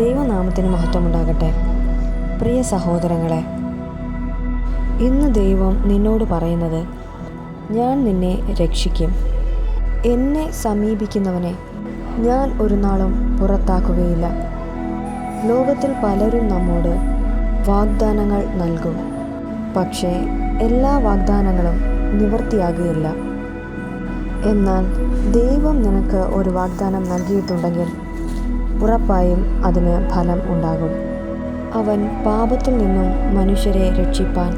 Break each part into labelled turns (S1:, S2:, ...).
S1: ദൈവനാമത്തിന് മഹത്വമുണ്ടാകട്ടെ. പ്രിയ സഹോദരങ്ങളെ, ഇന്ന് ദൈവം നിന്നോട് പറയുന്നത്, ഞാൻ നിന്നെ രക്ഷിക്കും. എന്നെ സമീപിക്കുന്നവനെ ഞാൻ ഒരു നാളും പുറത്താക്കുകയില്ല. ലോകത്തിൽ പലരും നമ്മോട് വാഗ്ദാനങ്ങൾ നൽകും. പക്ഷേ എല്ലാ വാഗ്ദാനങ്ങളും നിവൃത്തിയാകുകയില്ല. എന്നാൽ ദൈവം നിനക്ക് ഒരു വാഗ്ദാനം നൽകിയിട്ടുണ്ടെങ്കിൽ ഉറപ്പായും അതിന് ഫലം ഉണ്ടാകും. അവൻ പാപത്തിൽ നിന്നും മനുഷ്യരെ രക്ഷിപ്പാൻ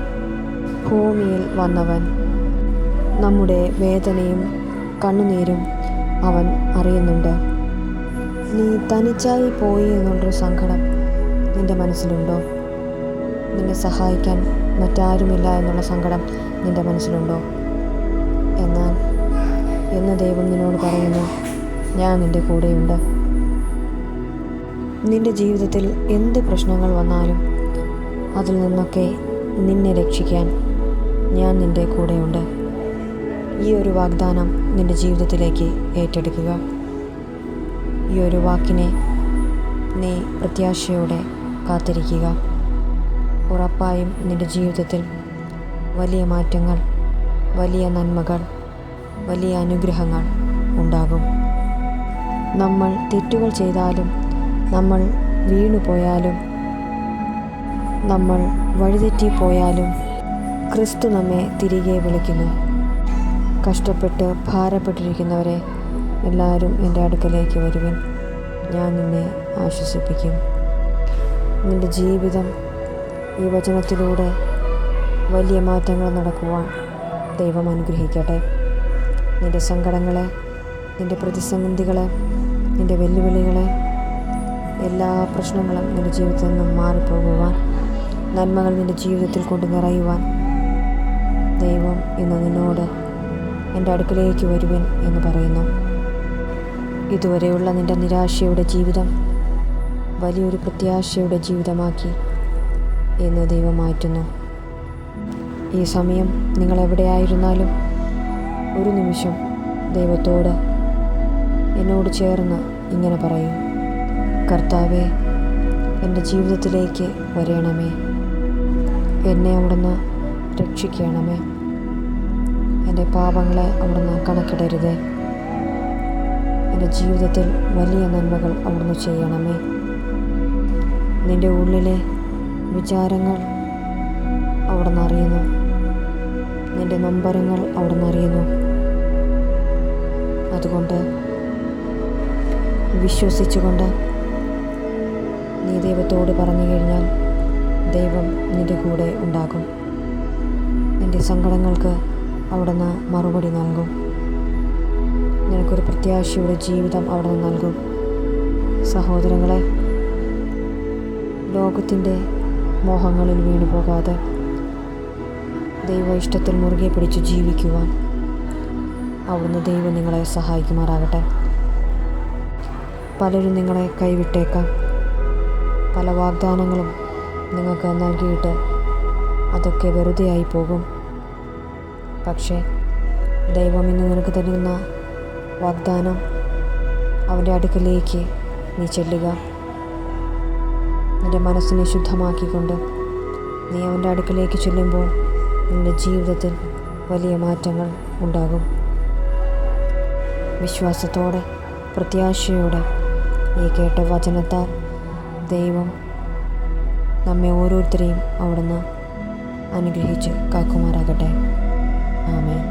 S1: ഭൂമിയിൽ വന്നവൻ. നമ്മുടെ വേദനയും കണ്ണുനീരും അവൻ അറിയുന്നുണ്ട്. നീ തനിച്ചായി പോയി എന്നുള്ളൊരു സങ്കടം നിൻ്റെ മനസ്സിലുണ്ടോ? നിന്നെ സഹായിക്കാൻ മറ്റാരുമില്ല എന്നുള്ള സങ്കടം നിൻ്റെ മനസ്സിലുണ്ടോ? എന്നാൽ ഇന്ന് ദൈവം നിന്നോട് പറയുന്നു, ഞാൻ നിൻ്റെ കൂടെയുണ്ട്. നിൻ്റെ ജീവിതത്തിൽ എന്ത് പ്രശ്നങ്ങൾ വന്നാലും അതിൽ നിന്നൊക്കെ നിന്നെ രക്ഷിക്കാൻ ഞാൻ നിൻ്റെ കൂടെയുണ്ട്. ഈ ഒരു വാഗ്ദാനം നിൻ്റെ ജീവിതത്തിലേക്ക് ഏറ്റെടുക്കുക. ഈ ഒരു വാക്കിനെ നീ പ്രത്യാശയോടെ കാത്തിരിക്കുക. ഉറപ്പായും നിൻ്റെ ജീവിതത്തിൽ വലിയ മാറ്റങ്ങൾ, വലിയ നന്മകൾ, വലിയ അനുഗ്രഹങ്ങൾ ഉണ്ടാകും. നമ്മൾ തെറ്റുകൾ ചെയ്താലും, നമ്മൾ വീണുപോയാലും, നമ്മൾ വഴിതെറ്റിപ്പോയാലും ക്രിസ്തു നമ്മെ തിരികെ വിളിക്കുന്നു. കഷ്ടപ്പെട്ട് ഭാരപ്പെട്ടിരിക്കുന്നവരെ എല്ലാവരും എൻ്റെ അടുക്കലേക്ക് വരുവിൻ, ഞാൻ നിന്നെ ആശ്വസിപ്പിക്കും. നിൻ്റെ ജീവിതം ഈ വചനത്തിലൂടെ വലിയ മാറ്റങ്ങൾ നടക്കുവാൻ ദൈവം അനുഗ്രഹിക്കട്ടെ. നിൻ്റെ സങ്കടങ്ങളെ, നിൻ്റെ പ്രതിസന്ധികളെ, നിൻ്റെ വെല്ലുവിളികളെ, എല്ലാ പ്രശ്നങ്ങളും നിൻ്റെ ജീവിതത്തിൽ നിന്നും മാറിപ്പോകുവാൻ, നന്മകൾ നിൻ്റെ ജീവിതത്തിൽ കൊണ്ട് നിറയുവാൻ ദൈവം ഇന്ന് നിന്നോട് എൻ്റെ അടുക്കലേക്ക് വരുവിൻ എന്ന് പറയുന്നു. ഇതുവരെയുള്ള നിൻ്റെ നിരാശയുടെ ജീവിതം വലിയൊരു പ്രത്യാശയുടെ ജീവിതമാക്കി എന്ന് ദൈവം മാറ്റുന്നു. ഈ സമയം നിങ്ങൾ എവിടെയായിരുന്നാലും ഒരു നിമിഷം ദൈവത്തോട് എന്നോട് ചേർന്ന് ഇങ്ങനെ പറയൂ, കർത്താവേ, എൻ്റെ ജീവിതത്തിലേക്ക് വരണമേ, എന്നെ അവിടുന്ന് രക്ഷിക്കണമേ, എൻ്റെ പാപങ്ങളെ അവിടുന്ന് കണക്കിടരുതേ, എൻ്റെ ജീവിതത്തിൽ വലിയ നന്മകൾ അവിടുന്ന് ചെയ്യണമേ. നിൻ്റെ ഉള്ളിലെ വിചാരങ്ങൾ അവിടുന്ന് അറിയുന്നു, നിൻ്റെ നൊമ്പരങ്ങൾ അവിടുന്ന് അറിയുന്നു. അതുകൊണ്ട് വിശ്വസിച്ചുകൊണ്ട് നീ ദൈവത്തോട് പറഞ്ഞു കഴിഞ്ഞാൽ ദൈവം നിൻ്റെ കൂടെ ഉണ്ടാകും. നിൻ്റെ സങ്കടങ്ങൾക്ക് അവിടുന്ന് മറുപടി നൽകും. നിനക്കൊരു പ്രത്യാശയുടെ ജീവിതം അവിടുന്ന് നൽകും. സഹോദരങ്ങളെ, ലോകത്തിൻ്റെ മോഹങ്ങളിൽ വീണു പോകാതെ ദൈവ ഇഷ്ടത്തിൽ മുറുകെ പിടിച്ച് ജീവിക്കുവാൻ അവിടുന്ന് ദൈവം നിങ്ങളെ സഹായിക്കുമാറാകട്ടെ. പലരും നിങ്ങളെ കൈവിട്ടേക്കാം. പല വാഗ്ദാനങ്ങളും നിങ്ങൾക്ക് നൽകിയിട്ട് അതൊക്കെ വെറുതെയായി പോകും. പക്ഷേ ദൈവം ഇന്ന് നിനക്ക് തരുന്ന വാഗ്ദാനം, അവൻ്റെ അടുക്കലേക്ക് നീ ചെല്ലുക. നിൻ്റെ മനസ്സിനെ ശുദ്ധമാക്കിക്കൊണ്ട് നീ അവൻ്റെ അടുക്കലേക്ക് ചെല്ലുമ്പോൾ നിൻ്റെ ജീവിതത്തിൽ വലിയ മാറ്റങ്ങൾ ഉണ്ടാകും. വിശ്വാസത്തോടെ, പ്രത്യാശയോടെ ഈ കേട്ട വചനത്താൽ ദൈവം നമ്മെ ഓരോരുത്തരെയും അവിടുന്ന് അനുഗ്രഹിച്ച് കാക്കുമാറാകട്ടെ. ആമേൻ.